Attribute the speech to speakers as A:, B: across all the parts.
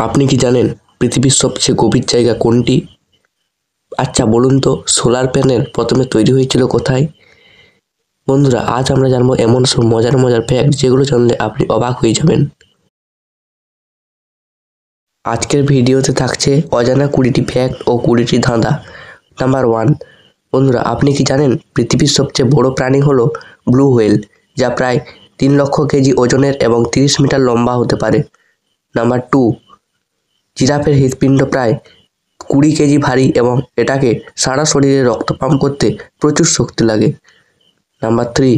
A: আপনি কি জানেন পৃথিবীর সবচেয়ে গভীর জায়গা কোনটি? আচ্ছা বলুন তো, সোলার প্যানেল প্রথমে তৈরি হয়েছিল কোথায়? বন্ধুরা, আজ আমরা জানবো এমন সব মজার মজার ফ্যাক্ট যেগুলো জানলে আপনি অবাক হয়ে যাবেন। আজকের ভিডিওতে থাকছে অজানা 20টি ফ্যাক্ট ও 20টি ধাঁধা। নাম্বার 1, বন্ধুরা আপনি কি জানেন পৃথিবীর সবচেয়ে বড় প্রাণী হলো ব্লু হোয়েল, যা প্রায় 3 লক্ষ কেজি ওজনের এবং 30 মিটার লম্বা হতে পারে। নাম্বার 2, জিরাফের হৃৎপিণ্ড প্রায় 20 কেজি ভারী এবং এটাকে সারা শরীরে রক্ত পাম্প করতে প্রচুর শক্তি লাগে। নাম্বার 3,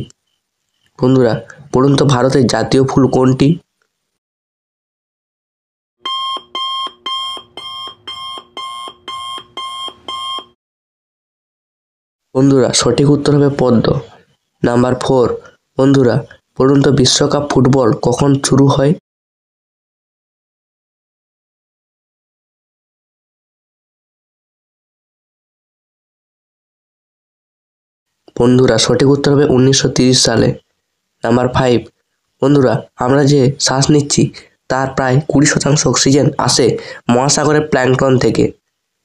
A: বন্ধুরা বলুন তো ভারতের জাতীয় ফুল কোনটি? বন্ধুরা সঠিক উত্তর হবে পদ্ম। নাম্বার 4, বন্ধুরা বলুন তো বিশ্বকাপ ফুটবল কখন শুরু হয়? বন্ধুরা সঠিক উত্তর হবে 1930 সালে। নাম্বার 5, বন্ধুরা আমরা যে শ্বাস নিচ্ছি তার প্রায় 20% অক্সিজেন আসে মহাসাগরের প্ল্যাঙ্কটন থেকে।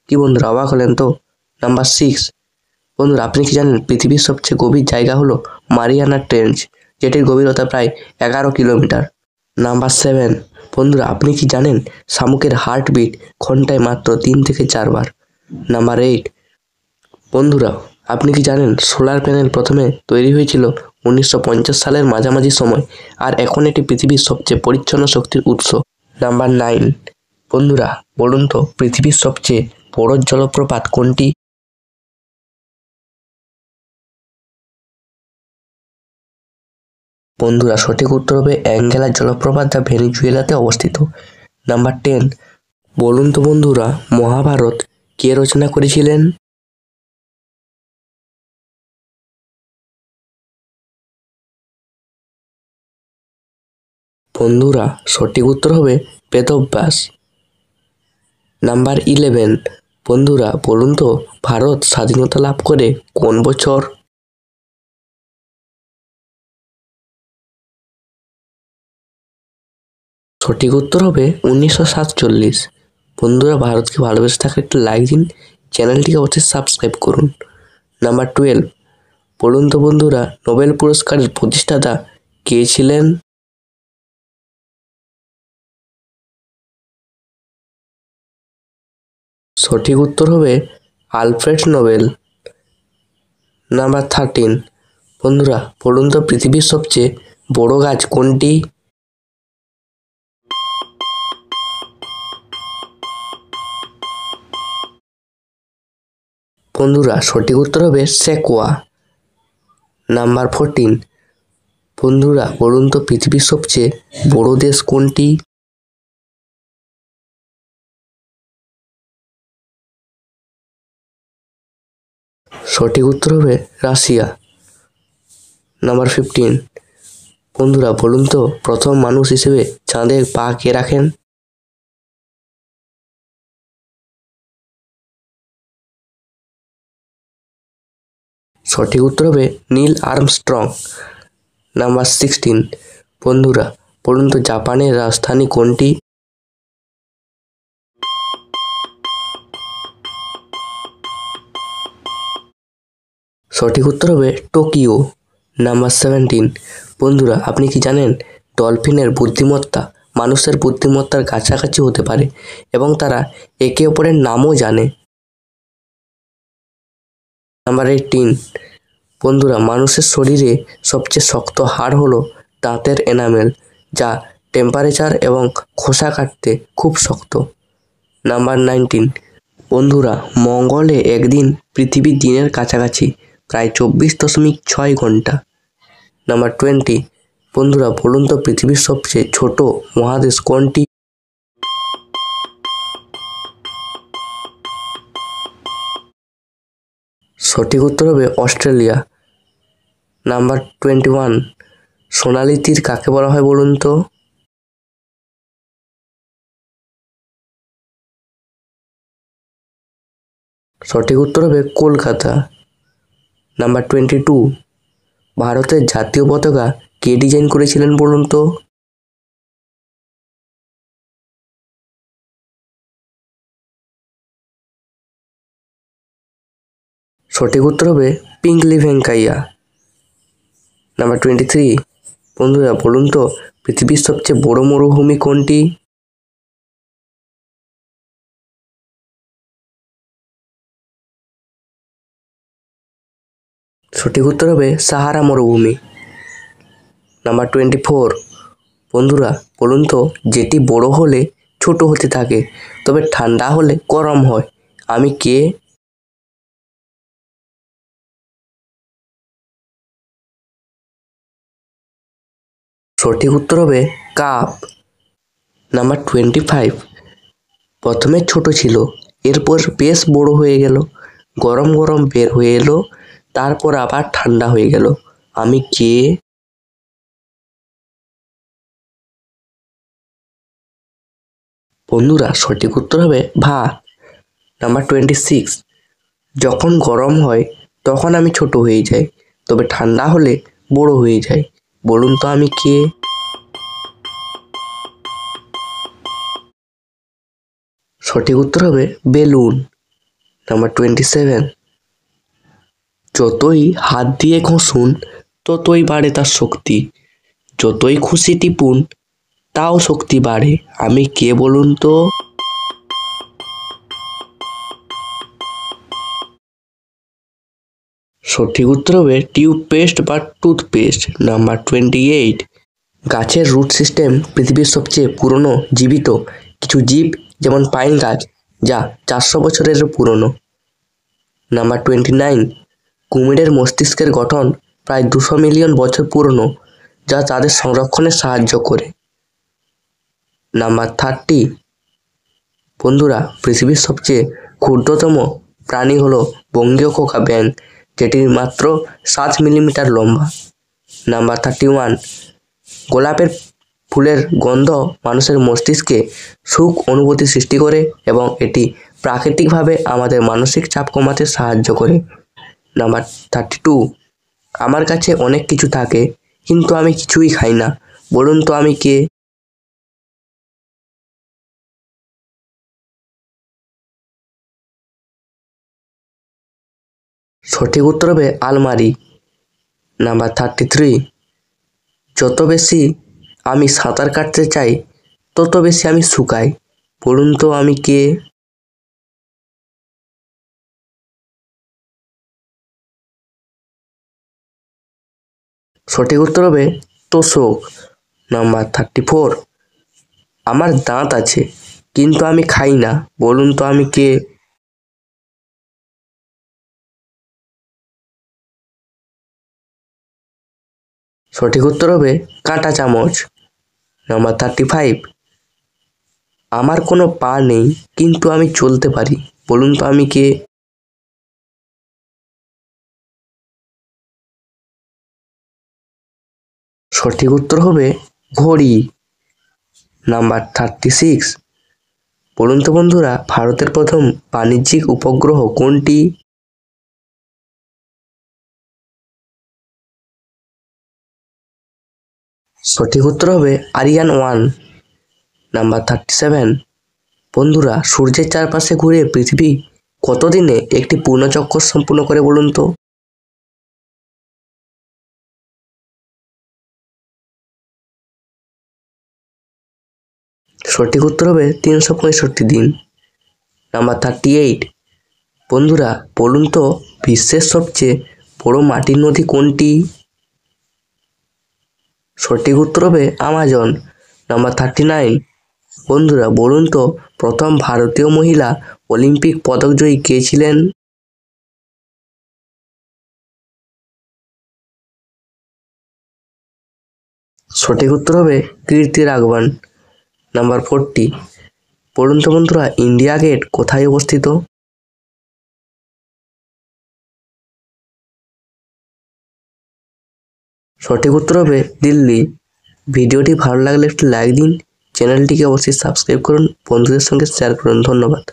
A: কি বন্ধুরা অবাক হলেন তো? নাম্বার 6, বন্ধুরা আপনি কি জানেন পৃথিবীর সবচেয়ে গভীর জায়গা হলো মারিয়ানা ট্রেঞ্চ, যেটির গভীরতা প্রায় 11 কিলোমিটার। নাম্বার 7, বন্ধুরা আপনি কি জানেন শামুকের হার্টবিট ঘন্টায় মাত্র 3 থেকে 4 বার। নাম্বার 8, বন্ধুরা আপনি কি জানেন সোলার প্যানেল প্রথমে তৈরি হয়েছিল 1950 সালের মাঝামাঝি সময়, আর এখন এটি পৃথিবীর সবচেয়ে পরিচ্ছন্ন শক্তির উৎস। নাম্বার 9, বন্ধুরা বলুন তো পৃথিবীর সবচেয়ে বড় জলপ্রপাত কোনটি? বন্ধুরা সঠিক উত্তর হবে অ্যাঙ্গেলা জলপ্রপাত, যা ভেনেজুয়েলাতে অবস্থিত। নাম্বার 10, বলুন তো বন্ধুরা মহাভারত কে রচনা করেছিলেন? বন্ধুরা সঠিক উত্তর হবে বেদব্যাস। নাম্বার 11, বন্ধুরা বলুন তো ভারত স্বাধীনতা লাভ করে কোন বছর? সঠিক উত্তর হবে 1947। বন্ধুরা ভারতকে ভালোবেসে থাকলে একটা লাইক দিন, চ্যানেলটিকে অবশ্যই সাবস্ক্রাইব করুন। নাম্বার 12, বলুন তো বন্ধুরা নোবেল পুরস্কারের প্রতিষ্ঠাতা কে ছিলেন? সঠিক উত্তর হবে আলফ্রেড নোবেল। নাম্বার 13, বন্ধুরা বলুন তো পৃথিবীর সবচেয়ে বড় গাছ কোনটি? বন্ধুরা সঠিক উত্তর হবে সেকোয়া। নাম্বার 14, বন্ধুরা বলুন তো পৃথিবীর সবচেয়ে বড় দেশ কোনটি? সঠিক উত্তর হবে রাশিয়া। নাম্বার 15, বন্ধুরা বলুন তো প্রথম মানুষ হিসেবে চাঁদে পা কে রাখেন? সঠিক উত্তর হবে নীল আর্মস্ট্রং। নাম্বার 16, বন্ধুরা বলুন তো জাপানের রাজধানী কোনটি? সঠিক উত্তর হবে টোকিও। নাম্বার 17, বন্ধুরা আপনি কি জানেন ডলফিনের বুদ্ধিমত্তা মানুষের বুদ্ধিমত্তার কাছাকাছি হতে পারে এবং তারা একে অপরের নামও জানে। নাম্বার 18, বন্ধুরা মানুষের শরীরে সবচেয়ে শক্ত হাড় হলো দাঁতের এনামেল, যা টেম্পারেচার এবং খোসা কাটতে খুব শক্ত। নাম্বার 19, বন্ধুরা মঙ্গলে একদিন পৃথিবীর দিনের কাছাকাছি প্রায় 24.6 ঘন্টা। নাম্বার 20, বন্ধুরা বলুন তো পৃথিবীর সবচেয়ে ছোট মহাদেশ কোনটি? সঠিক উত্তর হবে অস্ট্রেলিয়া। নাম্বার 21, সোনালী তীর কাকে বলা হয় বলুন তো? সঠিক উত্তর হবে কলকাতা। নাম্বার 22, ভারতের জাতীয় পতাকা কে ডিজাইন করেছিলেন বলুন তো? সঠিক উত্তর হবে পিঙ্কলি ভেঙ্কাইয়া। নাম্বার 23, বন্ধুরা বলুন তো পৃথিবীর সবচেয়ে বড় মরুভূমি কোনটি? সঠিক উত্তর হবে সাহারা মরুভূমি। নাম্বার 24, বন্ধুরা বলুন তো যেটি বড় হলে ছোট হতে থাকে তবে ঠান্ডা হলে গরম হয়, আমি কে? সঠিক উত্তর হবে কাপ। নাম্বার 25, প্রথমে ছোট ছিল, এরপর বেশ বড় হয়ে গেল, গরম গরম বের হয়ে এলো, তারপর আবার ঠান্ডা হয়ে গেল, আমি কে? বন্ধুরা সঠিক উত্তর হবে ভাত। নাম্বার 26, যখন গরম হয় তখন আমি ছোট হয়ে যাই, তবে ঠান্ডা হলে বড় হয়ে যাই, বলুন তো আমি কে? সঠিক উত্তর হবে বেলুন। নাম্বার 27, যতই হাত দিয়ে ঘষুন ততই বাড়ে তার শক্তি, যতই খুশি টিপুন তাও শক্তি বাড়ে, আমি কে বলুন তো? সঠিক উত্তর হবে টিউবপেস্ট বা টুথপেস্ট। নাম্বার 28, গাছের রুট সিস্টেম পৃথিবীর সবচেয়ে পুরনো জীবিত কিছু জীব যেমন পাইন গাছ, যা 400 বছরেরও পুরনো। নাম্বার 29, কুমিরের মস্তিষ্কের গঠন প্রায় 200 মিলিয়ন বছর পুরনো, যা তাদের সংরক্ষণে সাহায্য করে। নাম্বার 30, বন্ধুরা পৃথিবীর সবচেয়ে ক্ষুদ্রতম প্রাণী হলো বঙ্গীয় কোকা ব্যাঙ, যেটি মাত্র 7 মিলিমিটার লম্বা। নাম্বার 31, গোলাপের ফুলের গন্ধ মানুষের মস্তিষ্কে সুখ অনুভূতি সৃষ্টি করে এবং এটি প্রাকৃতিকভাবে আমাদের মানসিক চাপ কমাতে সাহায্য করে। নাম্বার 32, আমার কাছে অনেক কিছু থাকে কিন্তু আমি কিছুই খাই না, বলুন তো আমি কে? সঠিক উত্তর হবে আলমারি। নাম্বার 33, যত বেশি আমি সাঁতার কাটতে চাই তত বেশি আমি শুকাই, বলুন তো আমি কে? সঠিক উত্তর হবে তোশক। নাম্বার 34, আমার দাঁত আছে কিন্তু আমি খাই না, বলুন তো আমি কে? সঠিক উত্তর হবে কাঁটা চামচ। নাম্বার 35, আমার কোনো পা নেই কিন্তু আমি চলতে পারি, বলুন তো আমি কে? সঠিক উত্তর হবে ঘড়ি। নাম্বার 36, বলুন তো বন্ধুরা ভারতের প্রথম বাণিজ্যিক উপগ্রহ কোনটি? সঠিক উত্তর হবে আরিয়ান 1। নাম্বার 37, বন্ধুরা সূর্যের চারপাশে ঘুরে পৃথিবী কতদিনে একটি পূর্ণচক্কর সম্পূর্ণ করে বলুন তো? সঠিক উত্তর হবে 365 দিন। নাম্বার 38, বন্ধুরা বলুন তো বিশ্বের সবচেয়ে বড় মাটির নদী কোনটি? সঠিক উত্তর হবে আমাজন। নাম্বার 39, বন্ধুরা বলুন তো প্রথম ভারতীয় মহিলা অলিম্পিক পদকজয়ী কে ছিলেন? সঠিক উত্তর হবে কীর্তি রাঘবন। নাম্বার 40, বলুন তো বন্ধুরা ইন্ডিয়া গেট কোথায় অবস্থিত? সঠিক উত্তর হবে দিল্লি। ভিডিওটি ভালো লাগলে একটি লাইক দিন, চ্যানেলটিকে অবশ্যই সাবস্ক্রাইব করুন, বন্ধুদের সঙ্গে শেয়ার করুন। ধন্যবাদ।